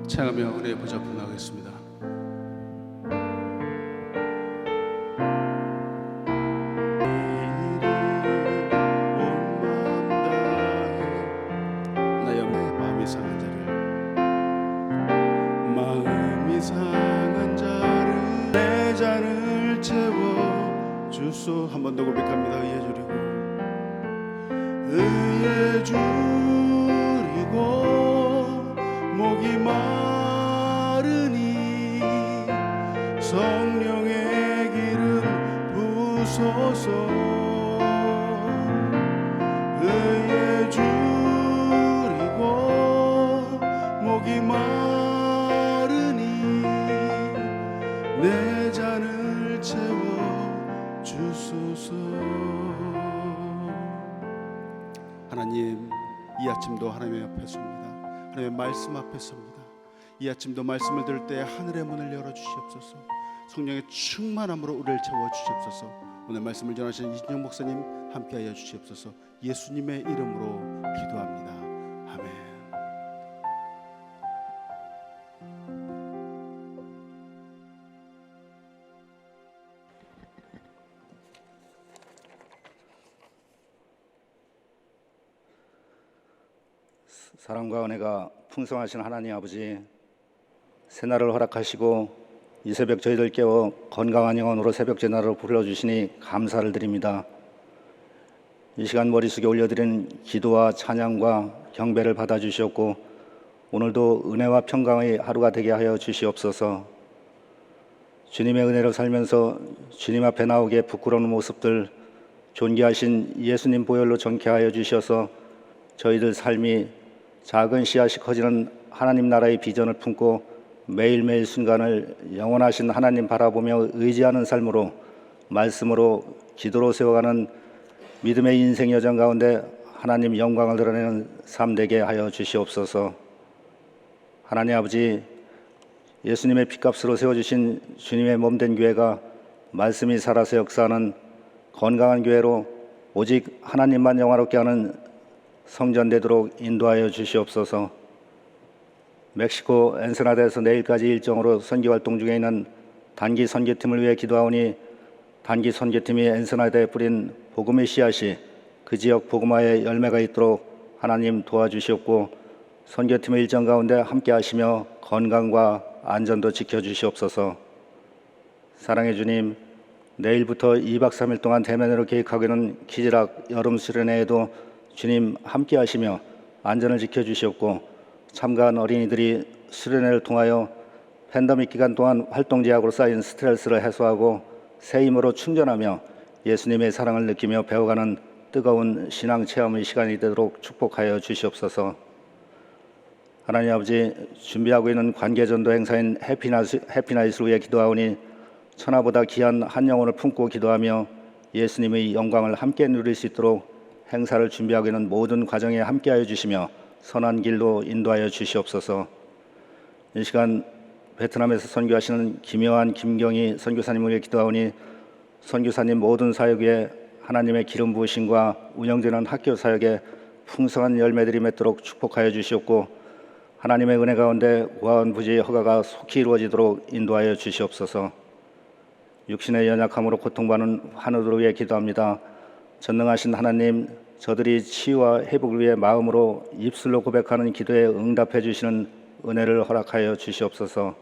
찬양하며 은혜의 보좌 앞에 나가겠습니다. 마음이 상한 자를 내 잔을 채워 주소. 한 번 더 고백합니다. 의에 줄이고 목이 마르니 성령의 기름 부소서. 의에 줄이고 목이 마르니 내 잔을 채워 주소서. 하나님, 이 아침도 하나님의 앞에 섭니다. 하나님의 말씀 앞에 섭니다. 이 아침도 말씀을 들을 때 하늘의 문을 열어주시옵소서. 성령의 충만함으로 우리를 채워주시옵소서. 오늘 말씀을 전하신 이진영 목사님 함께하여 주시옵소서. 예수님의 이름으로 기도합니다. 아멘. 사랑과 은혜가 풍성하신 하나님 아버지, 새날을 허락하시고 이 새벽 저희들 깨워 건강한 영혼으로 새벽 제나를 불러주시니 감사를 드립니다. 이 시간 머릿속에 올려드린 기도와 찬양과 경배를 받아주시옵고 오늘도 은혜와 평강의 하루가 되게 하여 주시옵소서. 주님의 은혜로 살면서 주님 앞에 나오기에 부끄러운 모습들 존귀하신 예수님 보혈로 정케 하여 주셔서 저희들 삶이 작은 씨앗이 커지는 하나님 나라의 비전을 품고 매일매일 순간을 영원하신 하나님 바라보며 의지하는 삶으로, 말씀으로, 기도로 세워가는 믿음의 인생 여정 가운데 하나님 영광을 드러내는 삶 되게 하여 주시옵소서. 하나님 아버지, 예수님의 피값으로 세워주신 주님의 몸된 교회가 말씀이 살아서 역사하는 건강한 교회로 오직 하나님만 영화롭게 하는 성전 되도록 인도하여 주시옵소서. 멕시코 엔세나다에서 내일까지 일정으로 선교활동 중에 있는 단기 선교팀을 위해 기도하오니 단기 선교팀이 엔세나다에 뿌린 복음의 씨앗이 그 지역 복음화의 열매가 있도록 하나님 도와주시옵고 선교팀의 일정 가운데 함께 하시며 건강과 안전도 지켜주시옵소서. 사랑의 주님, 내일부터 2박 3일 동안 대면으로 계획하고 있는 키즈락 여름 수련회에도 주님 함께 하시며 안전을 지켜주시옵고 참가한 어린이들이 수련회를 통하여 팬데믹 기간 동안 활동 제약으로 쌓인 스트레스를 해소하고 새 힘으로 충전하며 예수님의 사랑을 느끼며 배워가는 뜨거운 신앙 체험의 시간이 되도록 축복하여 주시옵소서. 하나님 아버지, 준비하고 있는 관계전도 행사인 해피나잇을 위해 기도하오니 천하보다 귀한 한 영혼을 품고 기도하며 예수님의 영광을 함께 누릴 수 있도록 행사를 준비하고 있는 모든 과정에 함께하여 주시며 선한 길로 인도하여 주시옵소서. 이 시간 베트남에서 선교하시는 김여한, 김경희 선교사님을 위해 기도하오니 선교사님 모든 사역 위에 하나님의 기름 부으심과 운영되는 학교 사역에 풍성한 열매들이 맺도록 축복하여 주시옵고 하나님의 은혜 가운데 우아한 부지의 허가가 속히 이루어지도록 인도하여 주시옵소서. 육신의 연약함으로 고통받는 환우들을 위해 기도합니다. 전능하신 하나님, 저들이 치유와 회복을 위해 마음으로 입술로 고백하는 기도에 응답해 주시는 은혜를 허락하여 주시옵소서.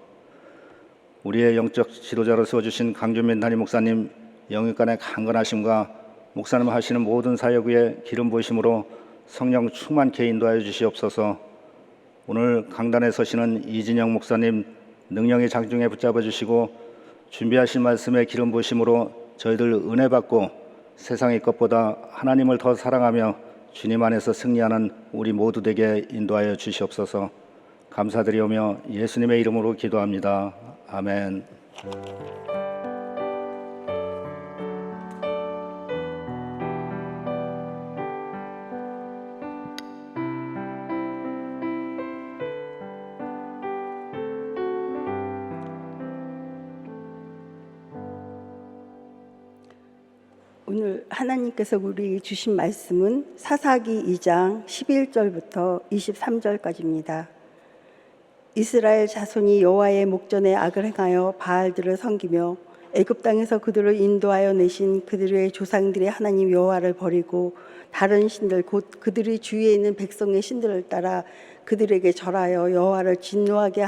우리의 영적 지도자로 세워주신 강준민 담임 목사님 영육간의 강건하심과 목사님 하시는 모든 사역 위에 기름 부으심으로 성령 충만케 인도하여 주시옵소서. 오늘 강단에 서시는 이진영 목사님 능력의 장중에 붙잡아 주시고 준비하신 말씀에 기름 부으심으로 저희들 은혜 받고 세상의 것보다 하나님을 더 사랑하며 주님 안에서 승리하는 우리 모두 되게 인도하여 주시옵소서. 감사드리오며 예수님의 이름으로 기도합니다. 아멘. 오늘 하나님께서 우리에게 주신 말씀은 사사기 2장 11절부터 23절까지입니다. 이스라엘 자손이 여호와의 목전에 악을 행하여 바알들을 섬기며 애굽 땅에서 그들을 인도하여 내신 그들의 조상들의 하나님 여호와를 버리고 다른 신들 곧 그들이 주위에 있는 백성의 신들을 따라 그들에게 절하여 여호와를 진노하게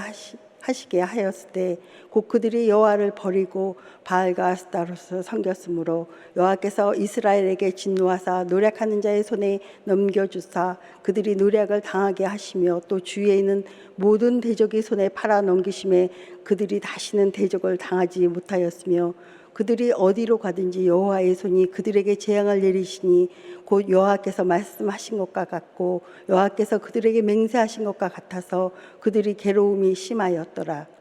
하시게 하였을 때 곧 그들이 여호와를 버리고 바알과 아스타롯을 섬겼으므로 여호와께서 이스라엘에게 진노하사 노략하는 자의 손에 넘겨주사 그들이 노략을 당하게 하시며 또 주위에 있는 모든 대적의 손에 팔아 넘기심에 그들이 다시는 대적을 당하지 못하였으며 그들이 어디로 가든지 여호와의 손이 그들에게 재앙을 내리시니 곧 여호와께서 말씀하신 것과 같고 여호와께서 그들에게 맹세하신 것과 같아서 그들이 괴로움이 심하였더라.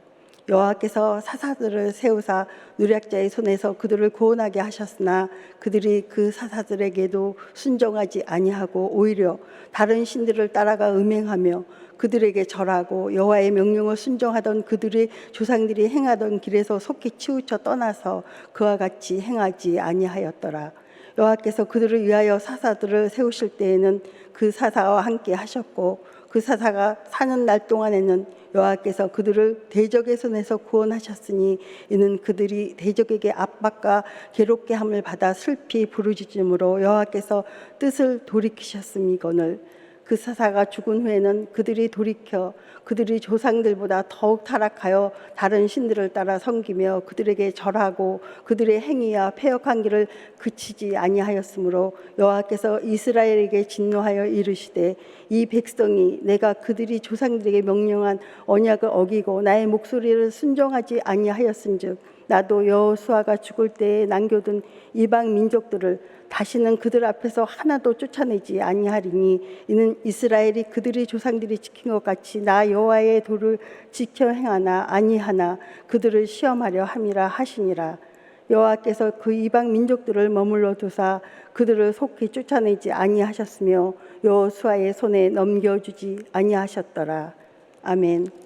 여호와께서 사사들을 세우사 누략자의 손에서 그들을 구원하게 하셨으나 그들이 그 사사들에게도 순종하지 아니하고 오히려 다른 신들을 따라가 음행하며 그들에게 절하고 여호와의 명령을 순종하던 그들의 조상들이 행하던 길에서 속히 치우쳐 떠나서 그와 같이 행하지 아니하였더라. 여호와께서 그들을 위하여 사사들을 세우실 때에는 그 사사와 함께 하셨고 그 사사가 사는 날 동안에는 여호와께서 그들을 대적의 손에서 구원하셨으니 이는 그들이 대적에게 압박과 괴롭게 함을 받아 슬피 부르짖음으로 여호와께서 뜻을 돌이키셨음이거늘 그 사사가 죽은 후에는 그들이 돌이켜 그들이 조상들보다 더욱 타락하여 다른 신들을 따라 섬기며 그들에게 절하고 그들의 행위와 패역한 길을 그치지 아니하였으므로 여호와께서 이스라엘에게 진노하여 이르시되 이 백성이 내가 그들이 조상들에게 명령한 언약을 어기고 나의 목소리를 순종하지 아니하였은즉 나도 여호수아가 죽을 때에 남겨둔 이방 민족들을 다시는 그들 앞에서 하나도 쫓아내지 아니하리니 이는 이스라엘이 그들의 조상들이 지킨 것 같이 나 여호와의 도를 지켜 행하나 아니하나 그들을 시험하려 함이라 하시니라. 여호와께서 그 이방 민족들을 머물러 두사 그들을 속히 쫓아내지 아니하셨으며 여호수아의 손에 넘겨주지 아니하셨더라. 아멘.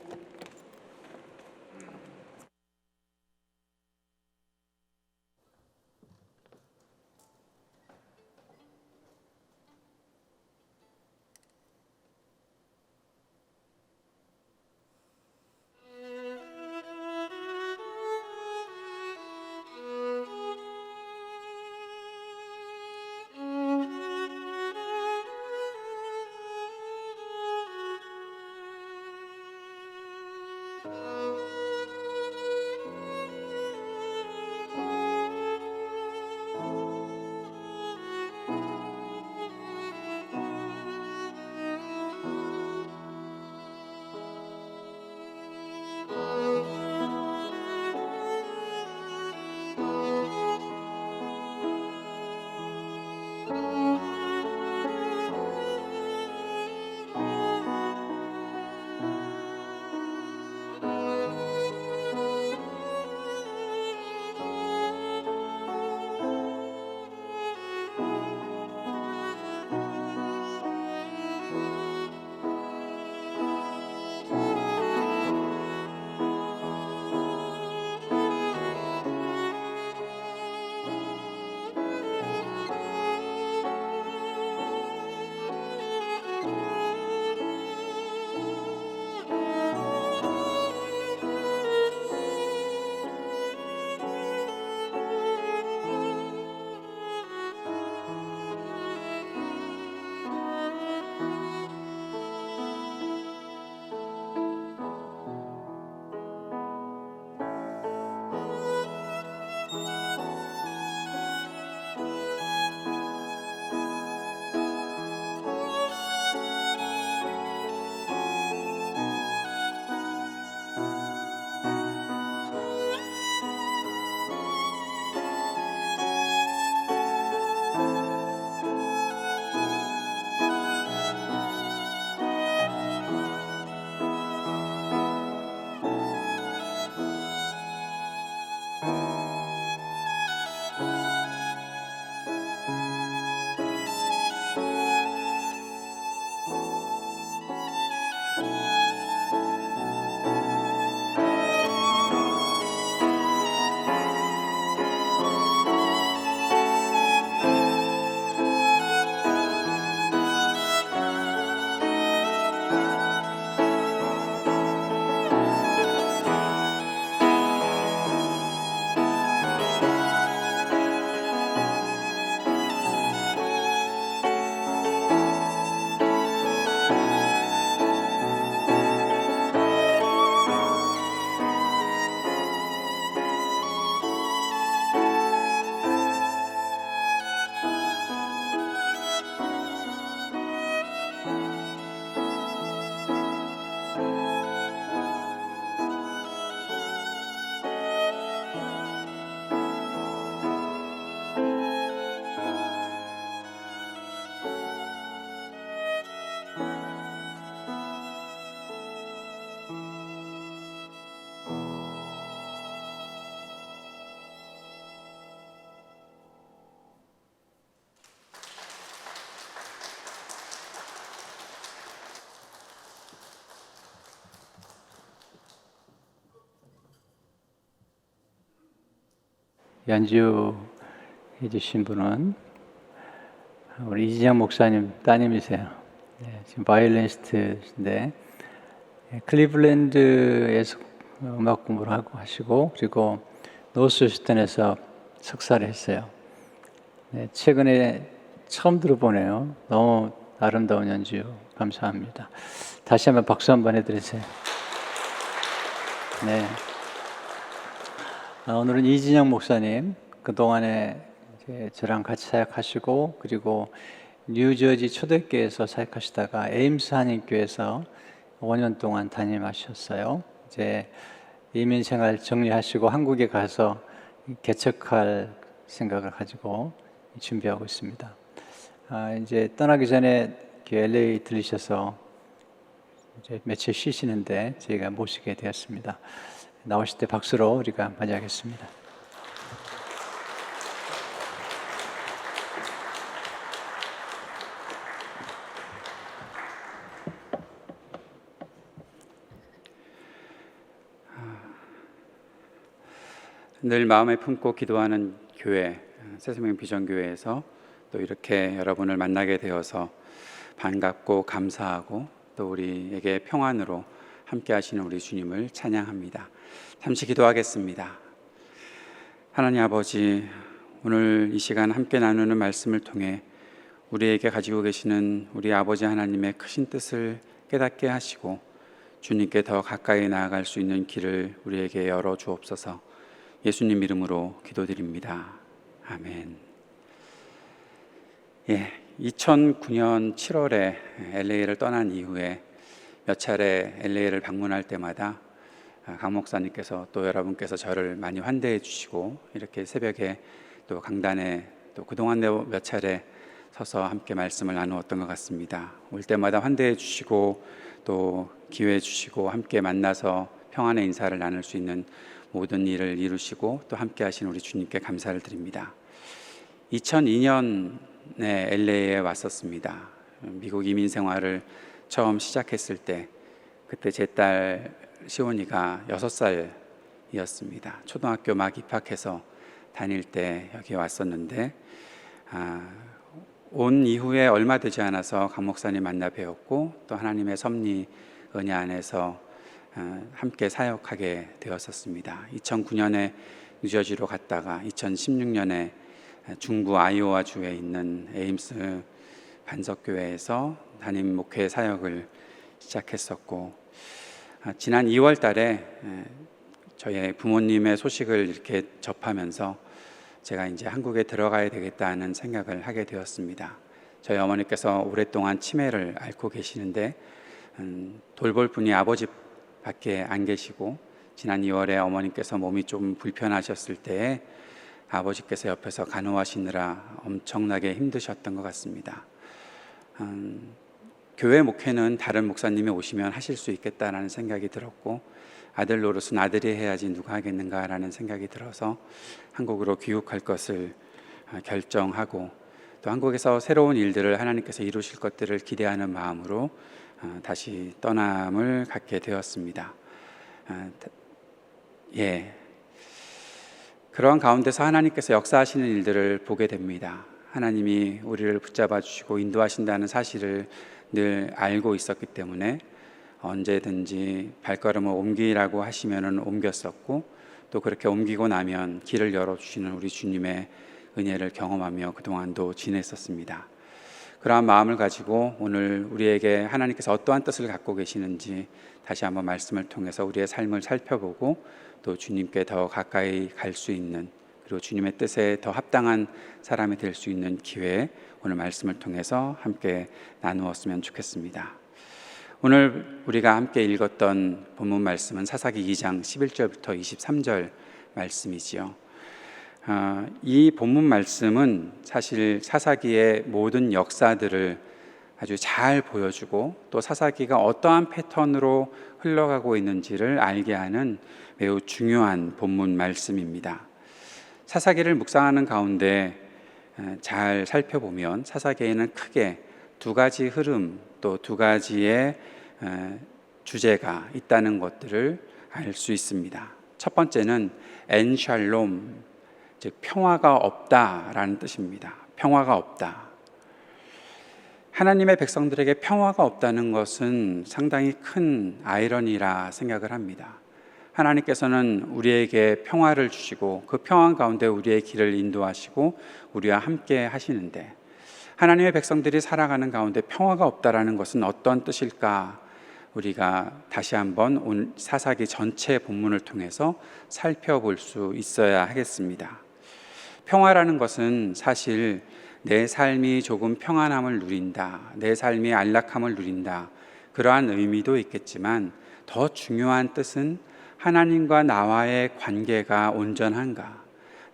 연주해 주신 분은 우리 이진영 목사님 따님이세요. 네, 지금 바이올리니스트인데 클리블랜드에서 음악 공부를 하고 하시고 그리고 노스휴스턴에서 석사를 했어요. 네, 최근에 처음 들어보네요. 너무 아름다운 연주 감사합니다. 다시 한번 박수 한번 해드리세요. 네. 오늘은 이진영 목사님 그동안에 이제 저랑 같이 사역하시고 그리고 뉴저지 초대교회에서 사역하시다가 에임스 한인교회에서 5년 동안 담임하셨어요. 이제 이민 생활 정리하시고 한국에 가서 개척할 생각을 가지고 준비하고 있습니다. 이제 떠나기 전에 LA 들리셔서 이제 며칠 쉬시는데 저희가 모시게 되었습니다. 나오실 때 박수로 우리가 맞이하겠습니다. 늘 마음에 품고 기도하는 교회, 새생명 비전교회에서 또 이렇게 여러분을 만나게 되어서 반갑고 감사하고 또 우리에게 평안으로 함께 하시는 우리 주님을 찬양합니다. 잠시 기도하겠습니다. 하나님 아버지, 오늘 이 시간 함께 나누는 말씀을 통해 우리에게 가지고 계시는 우리 아버지 하나님의 크신 뜻을 깨닫게 하시고 주님께 더 가까이 나아갈 수 있는 길을 우리에게 열어 주옵소서. 예수님 이름으로 기도드립니다. 아멘. 2009년 7월에 LA를 떠난 이후에 몇 차례 LA를 방문할 때마다 강 목사님께서 또 여러분께서 저를 많이 환대해 주시고 이렇게 새벽에 또 강단에 또 그동안 몇 차례 서서 함께 말씀을 나누었던 것 같습니다. 올 때마다 환대해 주시고 또 기회 주시고 함께 만나서 평안의 인사를 나눌 수 있는 모든 일을 이루시고 또 함께 하신 우리 주님께 감사를 드립니다. 2002년에 LA에 왔었습니다. 미국 이민 생활을 처음 시작했을 때 그때 제 딸 시온이가 6살이었습니다. 초등학교 막 입학해서 다닐 때 여기 왔었는데 온 이후에 얼마 되지 않아서 강 목사님 만나 뵈었고 또 하나님의 섭리 은혜 안에서 함께 사역하게 되었었습니다. 2009년에 뉴저지로 갔다가 2016년에 중부 아이오와 주에 있는 에임스 반석교회에서 담임 목회 사역을 시작했었고 지난 2월 달에 저희 부모님의 소식을 이렇게 접하면서 제가 이제 한국에 들어가야 되겠다는 생각을 하게 되었습니다. 저희 어머니께서 오랫동안 치매를 앓고 계시는데 돌볼 분이 아버지 밖에 안 계시고 지난 2월에 어머니께서 몸이 좀 불편하셨을 때에 아버지께서 옆에서 간호하시느라 엄청나게 힘드셨던 것 같습니다. 교회 목회는 다른 목사님이 오시면 하실 수 있겠다라는 생각이 들었고 아들 노릇은 아들이 해야지 누가 하겠는가라는 생각이 들어서 한국으로 귀국할 것을 결정하고 또 한국에서 새로운 일들을 하나님께서 이루실 것들을 기대하는 마음으로 다시 떠남을 갖게 되었습니다. 그러한 가운데서 하나님께서 역사하시는 일들을 보게 됩니다. 하나님이 우리를 붙잡아 주시고 인도하신다는 사실을 늘 알고 있었기 때문에 언제든지 발걸음을 옮기라고 하시면은 옮겼었고 또 그렇게 옮기고 나면 길을 열어주시는 우리 주님의 은혜를 경험하며 그동안도 지냈었습니다. 그러한 마음을 가지고 오늘 우리에게 하나님께서 어떠한 뜻을 갖고 계시는지 다시 한번 말씀을 통해서 우리의 삶을 살펴보고 또 주님께 더 가까이 갈 수 있는 그리고 주님의 뜻에 더 합당한 사람이 될 수 있는 기회 오늘 말씀을 통해서 함께 나누었으면 좋겠습니다. 오늘 우리가 함께 읽었던 본문 말씀은 사사기 2장 11절부터 23절 말씀이지요. 이 본문 말씀은 사실 사사기의 모든 역사들을 아주 잘 보여주고 또 사사기가 어떠한 패턴으로 흘러가고 있는지를 알게 하는 매우 중요한 본문 말씀입니다. 사사기를 묵상하는 가운데 잘 살펴보면 사사기에는 크게 두 가지 흐름 또 두 가지의 주제가 있다는 것들을 알 수 있습니다. 첫 번째는 엔샬롬 즉 평화가 없다라는 뜻입니다. 평화가 없다. 하나님의 백성들에게 평화가 없다는 것은 상당히 큰 아이러니라 생각을 합니다. 하나님께서는 우리에게 평화를 주시고 그 평화 가운데 우리의 길을 인도하시고 우리와 함께 하시는데, 하나님의 백성들이 살아가는 가운데 평화가 없다라는 것은 어떤 뜻일까? 우리가 다시 한번 사사기 전체 본문을 통해서 살펴볼 수 있어야 하겠습니다. 평화라는 것은 사실 내 삶이 조금 평안함을 누린다, 내 삶이 안락함을 누린다, 그러한 의미도 있겠지만 더 중요한 뜻은 하나님과 나와의 관계가 온전한가,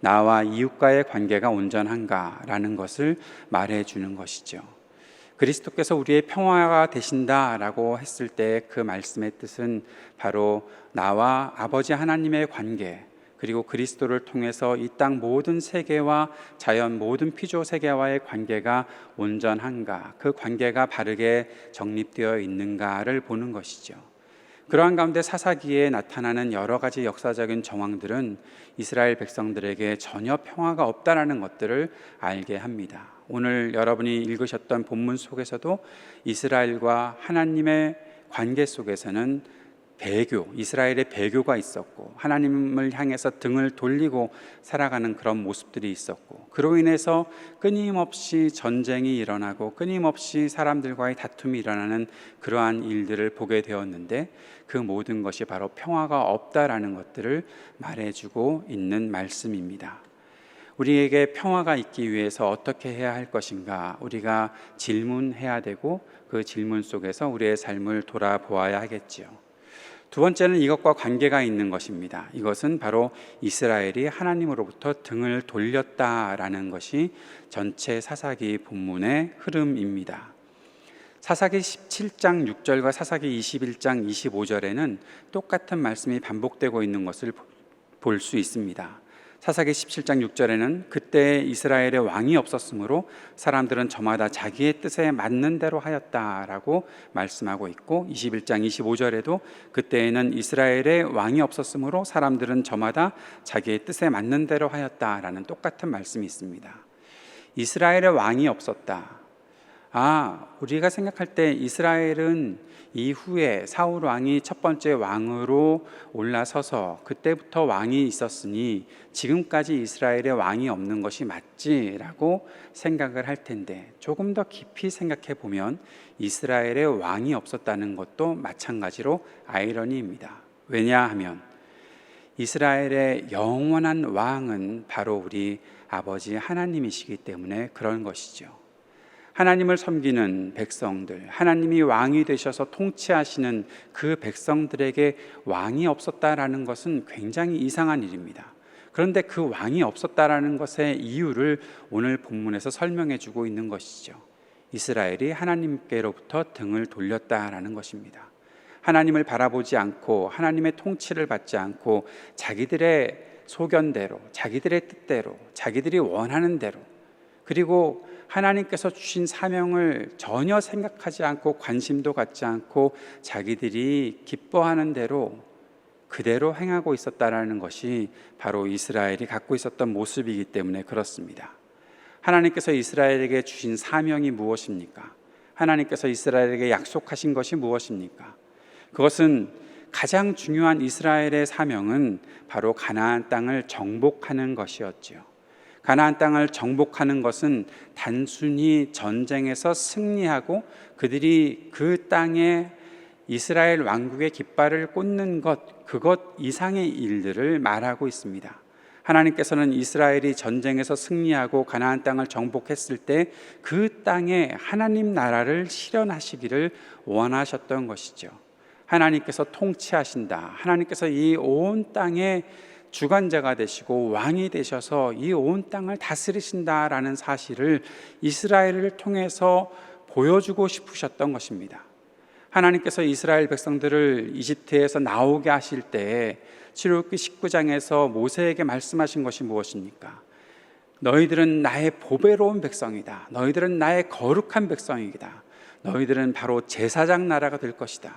나와 이웃과의 관계가 온전한가라는 것을 말해주는 것이죠. 그리스도께서 우리의 평화가 되신다라고 했을 때 그 말씀의 뜻은 바로 나와 아버지 하나님의 관계, 그리고 그리스도를 통해서 이 땅 모든 세계와 자연 모든 피조 세계와의 관계가 온전한가, 그 관계가 바르게 정립되어 있는가를 보는 것이죠. 그러한 가운데 사사기에 나타나는 여러 가지 역사적인 정황들은 이스라엘 백성들에게 전혀 평화가 없다라는 것들을 알게 합니다. 오늘 여러분이 읽으셨던 본문 속에서도 이스라엘과 하나님의 관계 속에서는 배교, 이스라엘의 배교가 있었고 하나님을 향해서 등을 돌리고 살아가는 그런 모습들이 있었고, 그로 인해서 끊임없이 전쟁이 일어나고 끊임없이 사람들과의 다툼이 일어나는 그러한 일들을 보게 되었는데, 그 모든 것이 바로 평화가 없다라는 것들을 말해주고 있는 말씀입니다. 우리에게 평화가 있기 위해서 어떻게 해야 할 것인가, 우리가 질문해야 되고 그 질문 속에서 우리의 삶을 돌아보아야 하겠지요. 두 번째는 이것과 관계가 있는 것입니다. 이것은 바로 이스라엘이 하나님으로부터 등을 돌렸다라는 것이 전체 사사기 본문의 흐름입니다. 사사기 17장 6절과 사사기 21장 25절에는 똑같은 말씀이 반복되고 있는 것을 볼 수 있습니다. 사사기 17장 6절에는 그때 이스라엘의 왕이 없었으므로 사람들은 저마다 자기의 뜻에 맞는 대로 하였다라고 말씀하고 있고, 21장 25절에도 그때에는 이스라엘의 왕이 없었으므로 사람들은 저마다 자기의 뜻에 맞는 대로 하였다라는 똑같은 말씀이 있습니다. 이스라엘의 왕이 없었다. 우리가 생각할 때 이스라엘은 이후에 사울 왕이 첫 번째 왕으로 올라서서 그때부터 왕이 있었으니 지금까지 이스라엘의 왕이 없는 것이 맞지라고 생각을 할 텐데, 조금 더 깊이 생각해 보면 이스라엘의 왕이 없었다는 것도 마찬가지로 아이러니입니다. 왜냐하면 이스라엘의 영원한 왕은 바로 우리 아버지 하나님이시기 때문에 그런 것이죠. 하나님을 섬기는 백성들, 하나님이 왕이 되셔서 통치하시는 그 백성들에게 왕이 없었다라는 것은 굉장히 이상한 일입니다. 그런데 그 왕이 없었다라는 것의 이유를 오늘 본문에서 설명해 주고 있는 것이죠. 이스라엘이 하나님께로부터 등을 돌렸다라는 것입니다. 하나님을 바라보지 않고 하나님의 통치를 받지 않고 자기들의 소견대로, 자기들의 뜻대로, 자기들이 원하는 대로, 그리고 하나님께서 주신 사명을 전혀 생각하지 않고 관심도 갖지 않고 자기들이 기뻐하는 대로 그대로 행하고 있었다라는 것이 바로 이스라엘이 갖고 있었던 모습이기 때문에 그렇습니다. 하나님께서 이스라엘에게 주신 사명이 무엇입니까? 하나님께서 이스라엘에게 약속하신 것이 무엇입니까? 그것은 가장 중요한 이스라엘의 사명은 바로 가나안 땅을 정복하는 것이었지요. 가나안 땅을 정복하는 것은 단순히 전쟁에서 승리하고 그들이 그 땅에 이스라엘 왕국의 깃발을 꽂는 것, 그것 이상의 일들을 말하고 있습니다. 하나님께서는 이스라엘이 전쟁에서 승리하고 가나안 땅을 정복했을 때 그 땅에 하나님 나라를 실현하시기를 원하셨던 것이죠. 하나님께서 통치하신다. 하나님께서 이 온 땅에 주관자가 되시고 왕이 되셔서 이 온 땅을 다스리신다라는 사실을 이스라엘을 통해서 보여주고 싶으셨던 것입니다. 하나님께서 이스라엘 백성들을 이집트에서 나오게 하실 때 출애굽기 19장에서 모세에게 말씀하신 것이 무엇입니까? 너희들은 나의 보배로운 백성이다. 너희들은 나의 거룩한 백성이다. 너희들은 바로 제사장 나라가 될 것이다.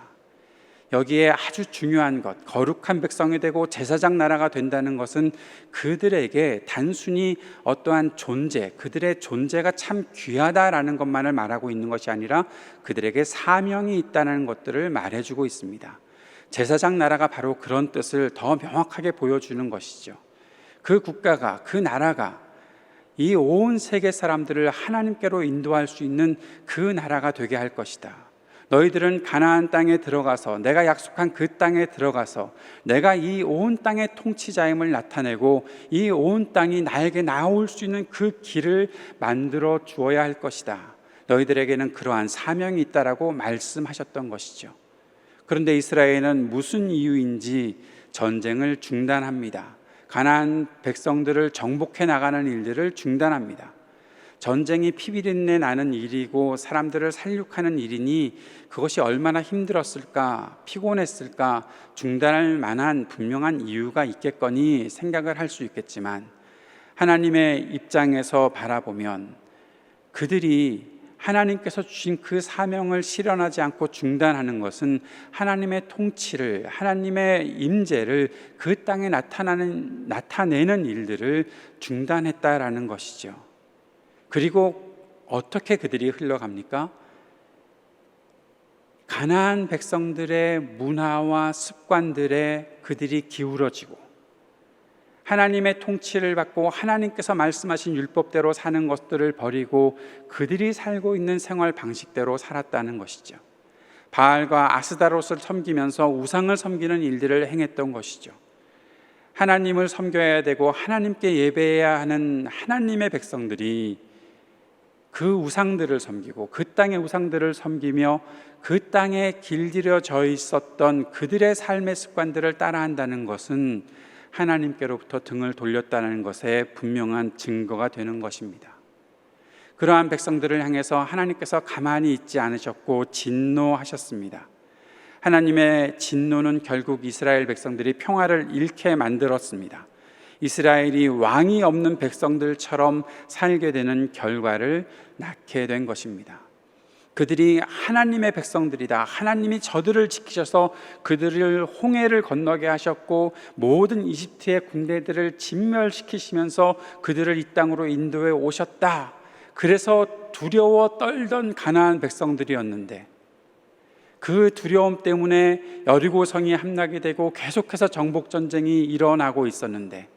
여기에 아주 중요한 것, 거룩한 백성이 되고 제사장 나라가 된다는 것은 그들에게 단순히 어떠한 존재, 그들의 존재가 참 귀하다라는 것만을 말하고 있는 것이 아니라 그들에게 사명이 있다는 것들을 말해주고 있습니다. 제사장 나라가 바로 그런 뜻을 더 명확하게 보여주는 것이죠. 그 국가가, 그 나라가 이 온 세계 사람들을 하나님께로 인도할 수 있는 그 나라가 되게 할 것이다. 너희들은 가나안 땅에 들어가서, 내가 약속한 그 땅에 들어가서 내가 이 온 땅의 통치자임을 나타내고 이 온 땅이 나에게 나올 수 있는 그 길을 만들어 주어야 할 것이다. 너희들에게는 그러한 사명이 있다라고 말씀하셨던 것이죠. 그런데 이스라엘은 무슨 이유인지 전쟁을 중단합니다. 가나안 백성들을 정복해 나가는 일들을 중단합니다. 전쟁이 피비린내 나는 일이고 사람들을 살육하는 일이니 그것이 얼마나 힘들었을까, 피곤했을까, 중단할 만한 분명한 이유가 있겠거니 생각을 할 수 있겠지만, 하나님의 입장에서 바라보면 그들이 하나님께서 주신 그 사명을 실현하지 않고 중단하는 것은 하나님의 통치를, 하나님의 임재를 그 땅에 나타내는 일들을 중단했다라는 것이죠. 그리고 어떻게 그들이 흘러갑니까? 가나안 백성들의 문화와 습관들에 그들이 기울어지고 하나님의 통치를 받고 하나님께서 말씀하신 율법대로 사는 것들을 버리고 그들이 살고 있는 생활 방식대로 살았다는 것이죠. 바알과 아스다롯을 섬기면서 우상을 섬기는 일들을 행했던 것이죠. 하나님을 섬겨야 되고 하나님께 예배해야 하는 하나님의 백성들이 그 우상들을 섬기고 그 땅의 우상들을 섬기며 그 땅에 길들여져 있었던 그들의 삶의 습관들을 따라한다는 것은 하나님께로부터 등을 돌렸다는 것에 분명한 증거가 되는 것입니다. 그러한 백성들을 향해서 하나님께서 가만히 있지 않으셨고 진노하셨습니다. 하나님의 진노는 결국 이스라엘 백성들이 평화를 잃게 만들었습니다. 이스라엘이 왕이 없는 백성들처럼 살게 되는 결과를 낳게 된 것입니다. 그들이 하나님의 백성들이다, 하나님이 저들을 지키셔서 그들을 홍해를 건너게 하셨고 모든 이집트의 군대들을 진멸시키시면서 그들을 이 땅으로 인도해 오셨다, 그래서 두려워 떨던 가나안 백성들이었는데 그 두려움 때문에 여리고성이 함락이 되고 계속해서 정복전쟁이 일어나고 있었는데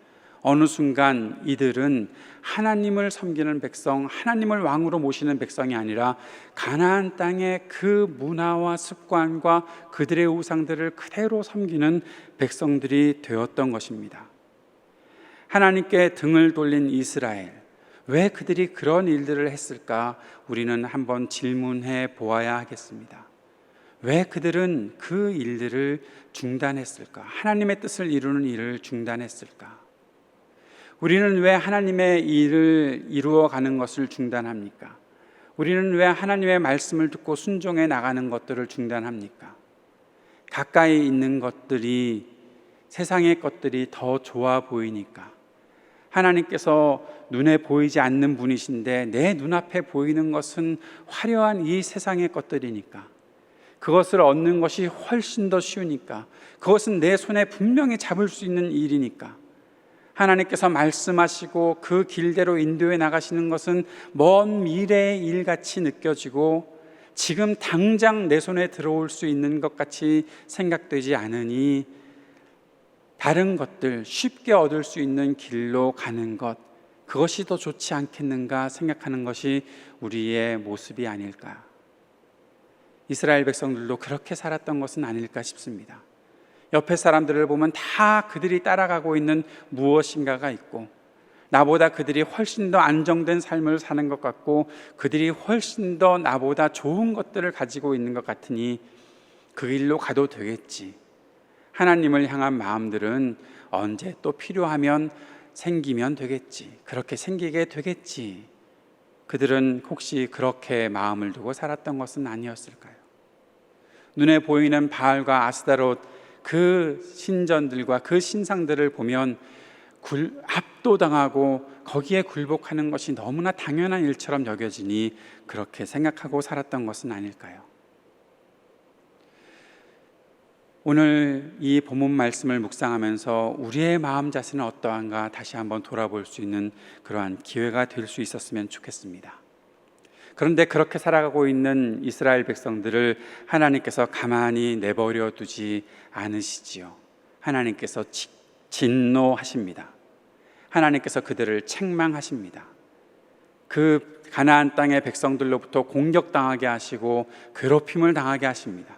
어느 순간 이들은 하나님을 섬기는 백성, 하나님을 왕으로 모시는 백성이 아니라 가나안 땅의 그 문화와 습관과 그들의 우상들을 그대로 섬기는 백성들이 되었던 것입니다. 하나님께 등을 돌린 이스라엘, 왜 그들이 그런 일들을 했을까? 우리는 한번 질문해 보아야 하겠습니다. 왜 그들은 그 일들을 중단했을까? 하나님의 뜻을 이루는 일을 중단했을까? 우리는 왜 하나님의 일을 이루어가는 것을 중단합니까? 우리는 왜 하나님의 말씀을 듣고 순종해 나가는 것들을 중단합니까? 가까이 있는 것들이, 세상의 것들이 더 좋아 보이니까. 하나님께서 눈에 보이지 않는 분이신데 내 눈앞에 보이는 것은 화려한 이 세상의 것들이니까, 그것을 얻는 것이 훨씬 더 쉬우니까, 그것은 내 손에 분명히 잡을 수 있는 일이니까, 하나님께서 말씀하시고 그 길대로 인도해 나가시는 것은 먼 미래의 일같이 느껴지고 지금 당장 내 손에 들어올 수 있는 것 같이 생각되지 않으니 다른 것들, 쉽게 얻을 수 있는 길로 가는 것, 그것이 더 좋지 않겠는가 생각하는 것이 우리의 모습이 아닐까. 이스라엘 백성들도 그렇게 살았던 것은 아닐까 싶습니다. 옆에 사람들을 보면 다 그들이 따라가고 있는 무엇인가가 있고, 나보다 그들이 훨씬 더 안정된 삶을 사는 것 같고 그들이 훨씬 더 나보다 좋은 것들을 가지고 있는 것 같으니 그 길로 가도 되겠지. 하나님을 향한 마음들은 언제 또 필요하면 생기면 되겠지, 그렇게 생기게 되겠지. 그들은 혹시 그렇게 마음을 두고 살았던 것은 아니었을까요? 눈에 보이는 바알과 아스다롯, 그 신전들과 그 신상들을 보면 압도당하고 거기에 굴복하는 것이 너무나 당연한 일처럼 여겨지니 그렇게 생각하고 살았던 것은 아닐까요? 오늘 이 본문 말씀을 묵상하면서 우리의 마음 자세는 어떠한가 다시 한번 돌아볼 수 있는 그러한 기회가 될 수 있었으면 좋겠습니다. 그런데 그렇게 살아가고 있는 이스라엘 백성들을 하나님께서 가만히 내버려 두지 않으시지요. 하나님께서 진노하십니다. 하나님께서 그들을 책망하십니다. 그 가나안 땅의 백성들로부터 공격당하게 하시고 괴롭힘을 당하게 하십니다.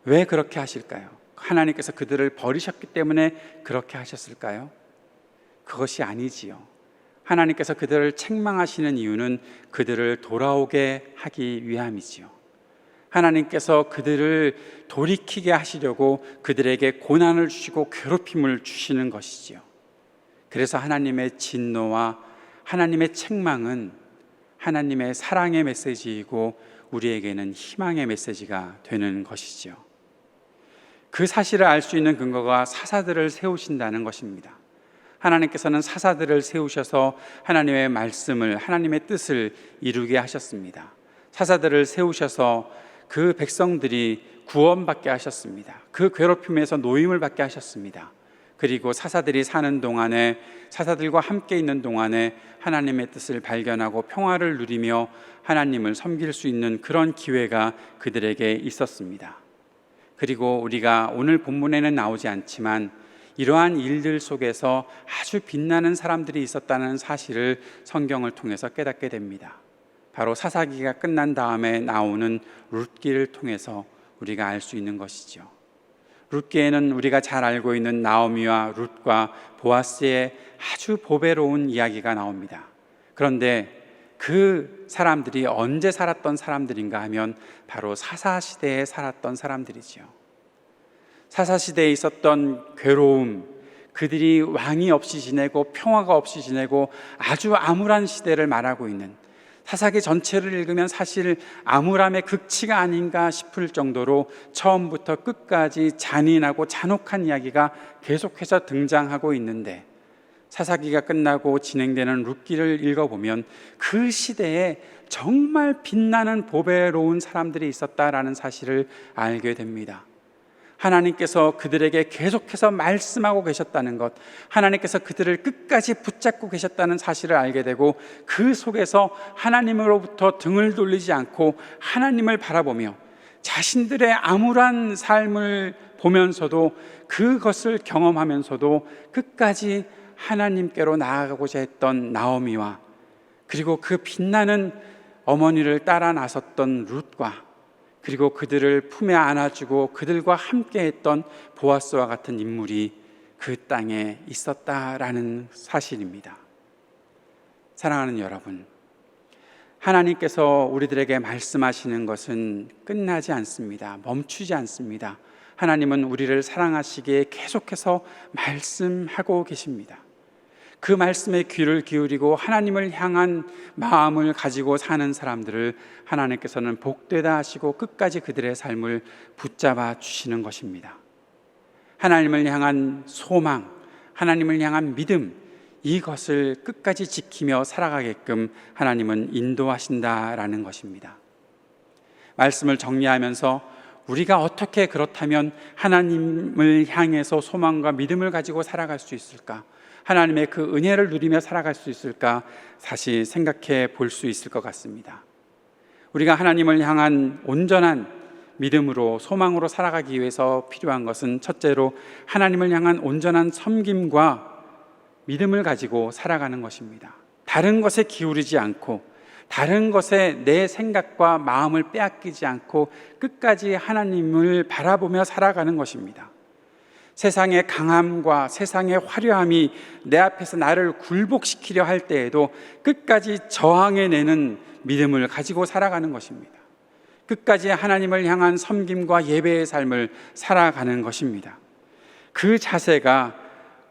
왜 그렇게 하실까요? 하나님께서 그들을 버리셨기 때문에 그렇게 하셨을까요? 그것이 아니지요. 하나님께서 그들을 책망하시는 이유는 그들을 돌아오게 하기 위함이지요. 하나님께서 그들을 돌이키게 하시려고 그들에게 고난을 주시고 괴롭힘을 주시는 것이지요. 그래서 하나님의 진노와 하나님의 책망은 하나님의 사랑의 메시지이고 우리에게는 희망의 메시지가 되는 것이지요. 그 사실을 알 수 있는 근거가 사사들을 세우신다는 것입니다. 하나님께서는 사사들을 세우셔서 하나님의 말씀을, 하나님의 뜻을 이루게 하셨습니다. 사사들을 세우셔서 그 백성들이 구원받게 하셨습니다. 그 괴롭힘에서 노임을 받게 하셨습니다. 그리고 사사들이 사는 동안에, 사사들과 함께 있는 동안에 하나님의 뜻을 발견하고 평화를 누리며 하나님을 섬길 수 있는 그런 기회가 그들에게 있었습니다. 그리고 우리가 오늘 본문에는 나오지 않지만 이러한 일들 속에서 아주 빛나는 사람들이 있었다는 사실을 성경을 통해서 깨닫게 됩니다. 바로 사사기가 끝난 다음에 나오는 룻기를 통해서 우리가 알 수 있는 것이죠. 룻기에는 우리가 잘 알고 있는 나오미와 룻과 보아스의 아주 보배로운 이야기가 나옵니다. 그런데 그 사람들이 언제 살았던 사람들인가 하면 바로 사사시대에 살았던 사람들이지요. 사사시대에 있었던 괴로움, 그들이 왕이 없이 지내고 평화가 없이 지내고 아주 암울한 시대를 말하고 있는, 사사기 전체를 읽으면 사실 암울함의 극치가 아닌가 싶을 정도로 처음부터 끝까지 잔인하고 잔혹한 이야기가 계속해서 등장하고 있는데, 사사기가 끝나고 진행되는 룻기를 읽어보면 그 시대에 정말 빛나는 보배로운 사람들이 있었다라는 사실을 알게 됩니다. 하나님께서 그들에게 계속해서 말씀하고 계셨다는 것, 하나님께서 그들을 끝까지 붙잡고 계셨다는 사실을 알게 되고, 그 속에서 하나님으로부터 등을 돌리지 않고 하나님을 바라보며 자신들의 암울한 삶을 보면서도, 그것을 경험하면서도 끝까지 하나님께로 나아가고자 했던 나오미와, 그리고 그 빛나는 어머니를 따라 나섰던 룻과, 그리고 그들을 품에 안아주고 그들과 함께 했던 보아스와 같은 인물이 그 땅에 있었다라는 사실입니다. 사랑하는 여러분, 하나님께서 우리들에게 말씀하시는 것은 끝나지 않습니다. 멈추지 않습니다. 하나님은 우리를 사랑하시기에 계속해서 말씀하고 계십니다. 그 말씀에 귀를 기울이고 하나님을 향한 마음을 가지고 사는 사람들을 하나님께서는 복되다 하시고 끝까지 그들의 삶을 붙잡아 주시는 것입니다. 하나님을 향한 소망, 하나님을 향한 믿음, 이것을 끝까지 지키며 살아가게끔 하나님은 인도하신다라는 것입니다. 말씀을 정리하면서 우리가 어떻게 그렇다면 하나님을 향해서 소망과 믿음을 가지고 살아갈 수 있을까? 하나님의 그 은혜를 누리며 살아갈 수 있을까? 다시 생각해 볼 수 있을 것 같습니다. 우리가 하나님을 향한 온전한 믿음으로, 소망으로 살아가기 위해서 필요한 것은 첫째로 하나님을 향한 온전한 섬김과 믿음을 가지고 살아가는 것입니다. 다른 것에 기울이지 않고, 다른 것에 내 생각과 마음을 빼앗기지 않고 끝까지 하나님을 바라보며 살아가는 것입니다. 세상의 강함과 세상의 화려함이 내 앞에서 나를 굴복시키려 할 때에도 끝까지 저항해내는 믿음을 가지고 살아가는 것입니다. 끝까지 하나님을 향한 섬김과 예배의 삶을 살아가는 것입니다. 그 자세가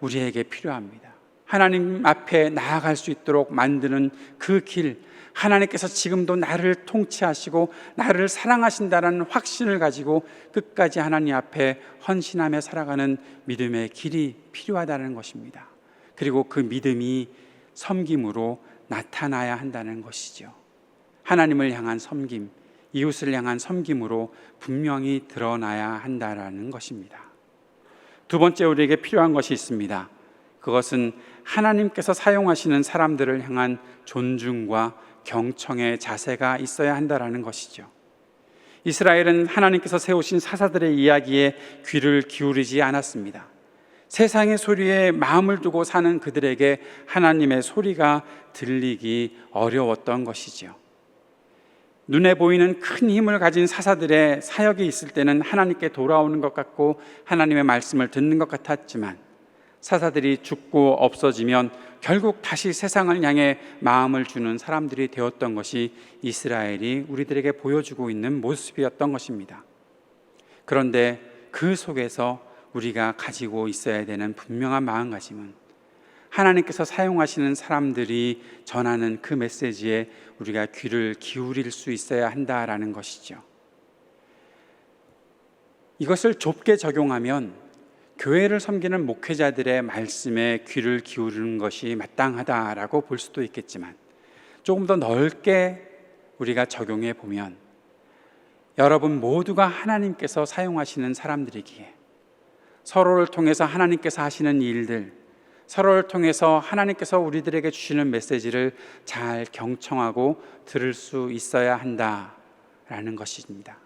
우리에게 필요합니다. 하나님 앞에 나아갈 수 있도록 만드는 그 길, 하나님께서 지금도 나를 통치하시고 나를 사랑하신다는 확신을 가지고 끝까지 하나님 앞에 헌신하며 살아가는 믿음의 길이 필요하다는 것입니다. 그리고 그 믿음이 섬김으로 나타나야 한다는 것이죠. 하나님을 향한 섬김, 이웃을 향한 섬김으로 분명히 드러나야 한다라는 것입니다. 두 번째, 우리에게 필요한 것이 있습니다. 그것은 하나님께서 사용하시는 사람들을 향한 존중과 경청의 자세가 있어야 한다라는 것이죠. 이스라엘은 하나님께서 세우신 사사들의 이야기에 귀를 기울이지 않았습니다. 세상의 소리에 마음을 두고 사는 그들에게 하나님의 소리가 들리기 어려웠던 것이죠. 눈에 보이는 큰 힘을 가진 사사들의 사역이 있을 때는 하나님께 돌아오는 것 같고 하나님의 말씀을 듣는 것 같았지만, 사사들이 죽고 없어지면 결국 다시 세상을 향해 마음을 주는 사람들이 되었던 것이 이스라엘이 우리들에게 보여주고 있는 모습이었던 것입니다. 그런데 그 속에서 우리가 가지고 있어야 되는 분명한 마음가짐은 하나님께서 사용하시는 사람들이 전하는 그 메시지에 우리가 귀를 기울일 수 있어야 한다라는 것이죠. 이것을 좁게 적용하면 교회를 섬기는 목회자들의 말씀에 귀를 기울이는 것이 마땅하다라고 볼 수도 있겠지만, 조금 더 넓게 우리가 적용해 보면 여러분 모두가 하나님께서 사용하시는 사람들이기에 서로를 통해서 하나님께서 하시는 일들, 서로를 통해서 하나님께서 우리들에게 주시는 메시지를 잘 경청하고 들을 수 있어야 한다라는 것입니다.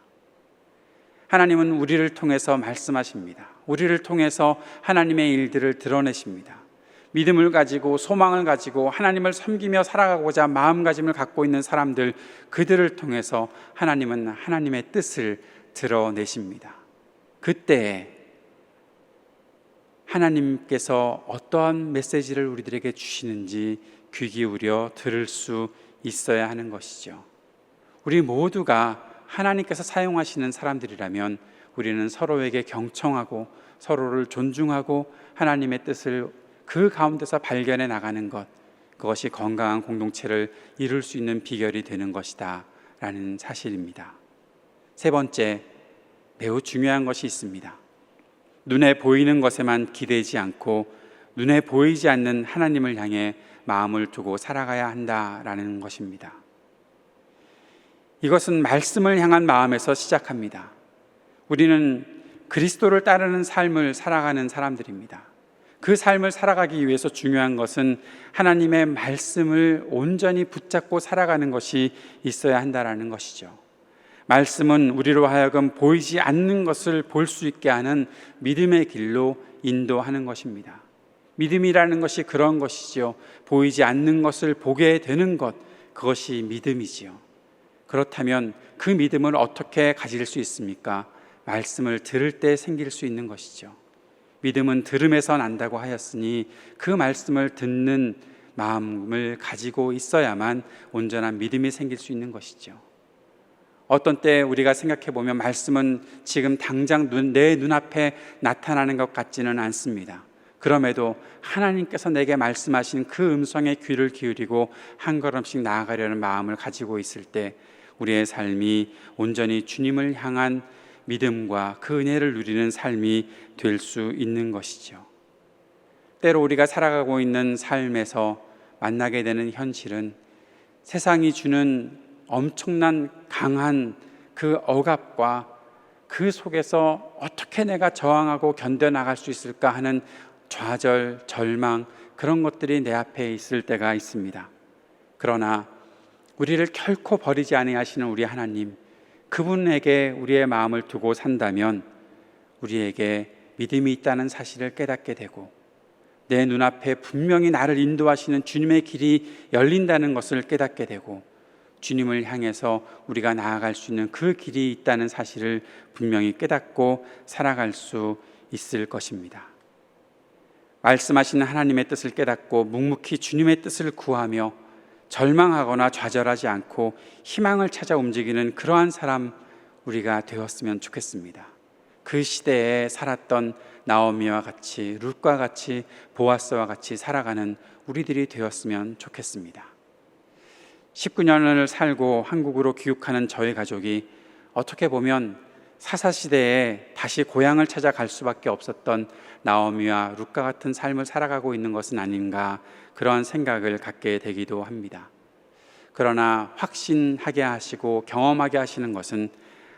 하나님은 우리를 통해서 말씀하십니다. 우리를 통해서 하나님의 일들을 드러내십니다. 믿음을 가지고 소망을 가지고 하나님을 섬기며 살아가고자 마음가짐을 갖고 있는 사람들, 그들을 통해서 하나님은 하나님의 뜻을 드러내십니다. 그때 하나님께서 어떠한 메시지를 우리들에게 주시는지 귀 기울여 들을 수 있어야 하는 것이죠. 우리 모두가 하나님께서 사용하시는 사람들이라면 우리는 서로에게 경청하고 서로를 존중하고 하나님의 뜻을 그 가운데서 발견해 나가는 것, 그것이 건강한 공동체를 이룰 수 있는 비결이 되는 것이다 라는 사실입니다. 세 번째, 매우 중요한 것이 있습니다. 눈에 보이는 것에만 기대지 않고 눈에 보이지 않는 하나님을 향해 마음을 두고 살아가야 한다라는 것입니다. 이것은 말씀을 향한 마음에서 시작합니다. 우리는 그리스도를 따르는 삶을 살아가는 사람들입니다. 그 삶을 살아가기 위해서 중요한 것은 하나님의 말씀을 온전히 붙잡고 살아가는 것이 있어야 한다라는 것이죠. 말씀은 우리로 하여금 보이지 않는 것을 볼 수 있게 하는 믿음의 길로 인도하는 것입니다. 믿음이라는 것이 그런 것이지요. 보이지 않는 것을 보게 되는 것, 그것이 믿음이지요. 그렇다면 그 믿음을 어떻게 가질 수 있습니까? 말씀을 들을 때 생길 수 있는 것이죠. 믿음은 들음에서 난다고 하였으니 그 말씀을 듣는 마음을 가지고 있어야만 온전한 믿음이 생길 수 있는 것이죠. 어떤 때 우리가 생각해 보면 말씀은 지금 당장 내 눈앞에 나타나는 것 같지는 않습니다. 그럼에도 하나님께서 내게 말씀하신 그 음성에 귀를 기울이고 한 걸음씩 나아가려는 마음을 가지고 있을 때 우리의 삶이 온전히 주님을 향한 믿음과 그 은혜를 누리는 삶이 될 수 있는 것이죠. 때로 우리가 살아가고 있는 삶에서 만나게 되는 현실은 세상이 주는 엄청난 강한 그 억압과 그 속에서 어떻게 내가 저항하고 견뎌나갈 수 있을까 하는 좌절, 절망, 그런 것들이 내 앞에 있을 때가 있습니다. 그러나 우리를 결코 버리지 아니하시는 우리 하나님, 그분에게 우리의 마음을 두고 산다면 우리에게 믿음이 있다는 사실을 깨닫게 되고 내 눈앞에 분명히 나를 인도하시는 주님의 길이 열린다는 것을 깨닫게 되고 주님을 향해서 우리가 나아갈 수 있는 그 길이 있다는 사실을 분명히 깨닫고 살아갈 수 있을 것입니다. 말씀하시는 하나님의 뜻을 깨닫고 묵묵히 주님의 뜻을 구하며 절망하거나 좌절하지 않고 희망을 찾아 움직이는 그러한 사람 우리가 되었으면 좋겠습니다. 그 시대에 살았던 나오미와 같이, 룻과 같이, 보아스와 같이 살아가는 우리들이 되었으면 좋겠습니다. 19년을 살고 한국으로 귀국하는 저희 가족이 어떻게 보면 사사시대에 다시 고향을 찾아갈 수밖에 없었던 나오미와 룻과 같은 삶을 살아가고 있는 것은 아닌가, 그러한 생각을 갖게 되기도 합니다. 그러나 확신하게 하시고 경험하게 하시는 것은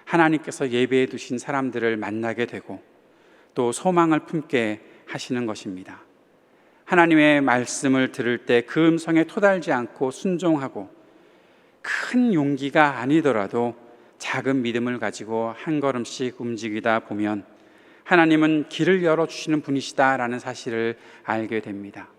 하나님께서 예배해 두신 사람들을 만나게 되고 또 소망을 품게 하시는 것입니다. 하나님의 말씀을 들을 때 그 음성에 토달지 않고 순종하고 큰 용기가 아니더라도 작은 믿음을 가지고 한 걸음씩 움직이다 보면 하나님은 길을 열어주시는 분이시다라는 사실을 알게 됩니다.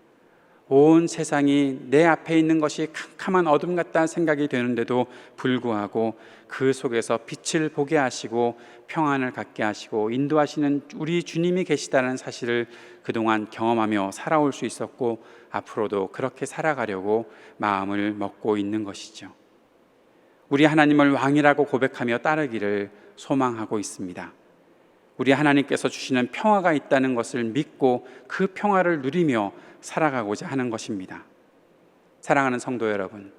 온 세상이 내 앞에 있는 것이 캄캄한 어둠 같다는 생각이 되는데도 불구하고 그 속에서 빛을 보게 하시고 평안을 갖게 하시고 인도하시는 우리 주님이 계시다는 사실을 그동안 경험하며 살아올 수 있었고 앞으로도 그렇게 살아가려고 마음을 먹고 있는 것이죠. 우리 하나님을 왕이라고 고백하며 따르기를 소망하고 있습니다. 우리 하나님께서 주시는 평화가 있다는 것을 믿고 그 평화를 누리며 살아가고자 하는 것입니다. 사랑하는 성도 여러분,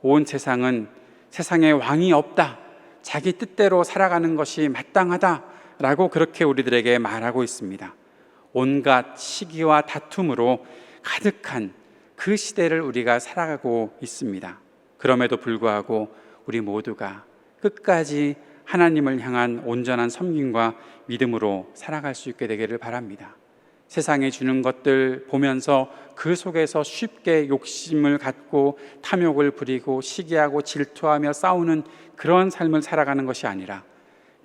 온 세상은 세상에 왕이 없다, 자기 뜻대로 살아가는 것이 마땅하다라고 그렇게 우리들에게 말하고 있습니다. 온갖 시기와 다툼으로 가득한 그 시대를 우리가 살아가고 있습니다. 그럼에도 불구하고 우리 모두가 끝까지 하나님을 향한 온전한 섬김과 믿음으로 살아갈 수 있게 되기를 바랍니다. 세상에 주는 것들 보면서 그 속에서 쉽게 욕심을 갖고 탐욕을 부리고 시기하고 질투하며 싸우는 그런 삶을 살아가는 것이 아니라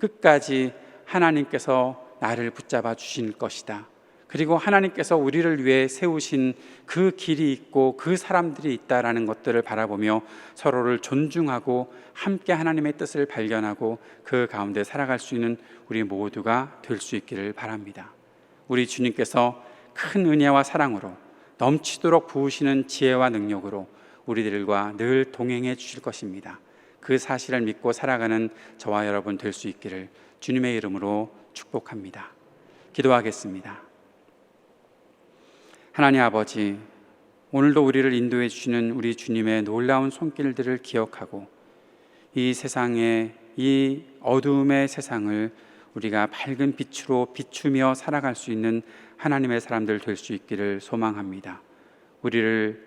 끝까지 하나님께서 나를 붙잡아 주실 것이다. 그리고 하나님께서 우리를 위해 세우신 그 길이 있고 그 사람들이 있다라는 것들을 바라보며 서로를 존중하고 함께 하나님의 뜻을 발견하고 그 가운데 살아갈 수 있는 우리 모두가 될 수 있기를 바랍니다. 우리 주님께서 큰 은혜와 사랑으로 넘치도록 부으시는 지혜와 능력으로 우리들과 늘 동행해 주실 것입니다. 그 사실을 믿고 살아가는 저와 여러분 될 수 있기를 주님의 이름으로 축복합니다. 기도하겠습니다. 하나님 아버지, 오늘도 우리를 인도해 주시는 우리 주님의 놀라운 손길들을 기억하고 이 세상에, 이 어두움의 세상을 우리가 밝은 빛으로 비추며 살아갈 수 있는 하나님의 사람들 될 수 있기를 소망합니다. 우리를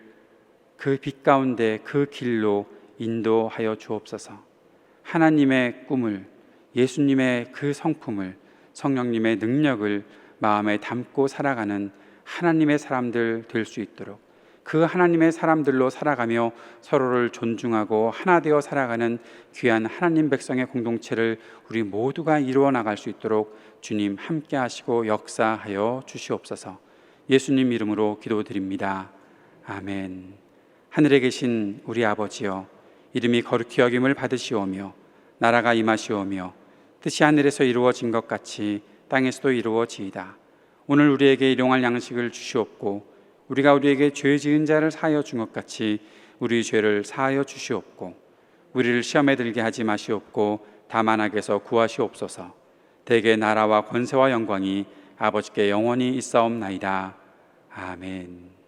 그 빛 가운데 그 길로 인도하여 주옵소서. 하나님의 꿈을, 예수님의 그 성품을, 성령님의 능력을 마음에 담고 살아가는 하나님의 사람들 될 수 있도록 그 하나님의 사람들로 살아가며 서로를 존중하고 하나 되어 살아가는 귀한 하나님 백성의 공동체를 우리 모두가 이루어 나갈 수 있도록 주님 함께 하시고 역사하여 주시옵소서. 예수님 이름으로 기도드립니다. 아멘. 하늘에 계신 우리 아버지여, 이름이 거룩히 여김을 받으시오며 나라가 임하시오며 뜻이 하늘에서 이루어진 것 같이 땅에서도 이루어지이다. 오늘 우리에게 일용할 양식을 주시옵고 우리가 우리에게 죄 지은 자를 사하여 준 것 같이 우리 죄를 사하여 주시옵고 우리를 시험에 들게 하지 마시옵고 다만 악에서 구하시옵소서. 대개 나라와 권세와 영광이 아버지께 영원히 있사옵나이다. 아멘.